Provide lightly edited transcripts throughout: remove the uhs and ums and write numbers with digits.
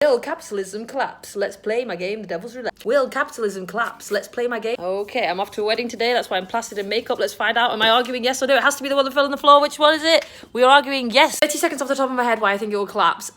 Will capitalism collapse? Let's play my game, The Devil's Roulette. Will capitalism collapse? Let's play my game. Okay, I'm off to a wedding today. That's why I'm plastered in makeup. Let's find out. Am I arguing yes or no? It has to be the one that fell on the floor. Which one is it? We are arguing yes. 30 seconds off the top of my head why I think it will collapse.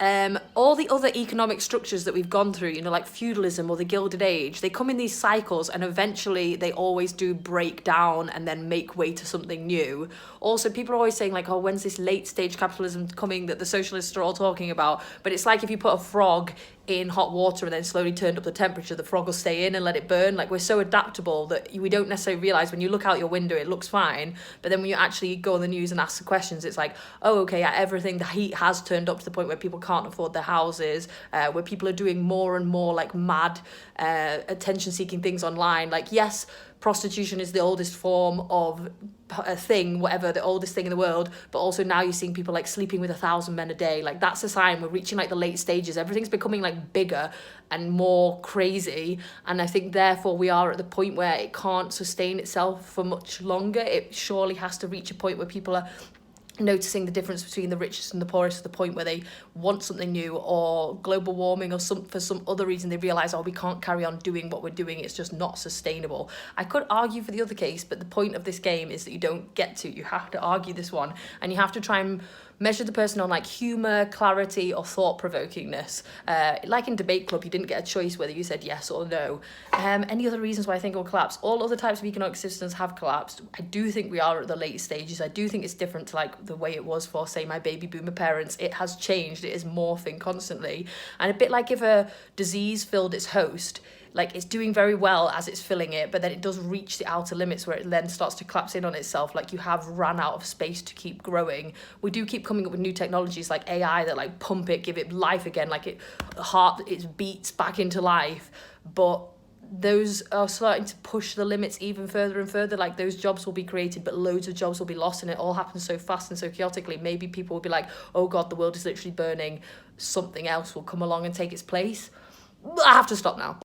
All the other economic structures that we've gone through, like feudalism or the Gilded Age, they come in these cycles and eventually they always do break down and then make way to something new. Also, people are always saying like, oh, when's this late stage capitalism coming that the socialists are all talking about? But it's like if you put a frog in hot water and then slowly turned up the temperature, the frog will stay in and let it burn. Like, we're so adaptable that we don't necessarily realize when you look out your window it looks fine, but then when you actually go on the news and ask the questions, it's like, oh, okay, yeah, everything, the heat has turned up to the point where people can't afford their houses, where people are doing more and more like mad attention seeking things online. Like, yes, prostitution is the oldest form of a thing, whatever, the oldest thing in the world, but also now you're seeing people like sleeping with 1,000 men a day. Like, that's a sign we're reaching like the late stages. Everything's becoming like bigger and more crazy, and I think therefore we are at the point where it can't sustain itself for much longer. It surely has to reach a point where people are noticing the difference between the richest and the poorest to the point where they want something new, or global warming, or for some other reason they realize, oh, we can't carry on doing what we're doing, it's just not sustainable. I could argue for the other case, but the point of this game is that you don't get to. You have to argue this one, and you have to try and measure the person on like humor, clarity, or thought-provokingness. Like in Debate Club, you didn't get a choice whether you said yes or no. Any other reasons why I think it will collapse? All other types of economic systems have collapsed. I do think we are at the late stages. I do think it's different to like the way it was for, say, my baby boomer parents. It has changed. It is morphing constantly. And a bit like if a disease filled its host, like it's doing very well as it's filling it, but then it does reach the outer limits where it then starts to collapse in on itself. Like, you have ran out of space to keep growing. We do keep coming up with new technologies like AI that like pump it, give it life again, like it beats back into life, but those are starting to push the limits even further and further. Like, those jobs will be created, but loads of jobs will be lost, and it all happens so fast and so chaotically. Maybe people will be like, oh god, the world is literally burning, something else will come along and take its place. I have to stop now.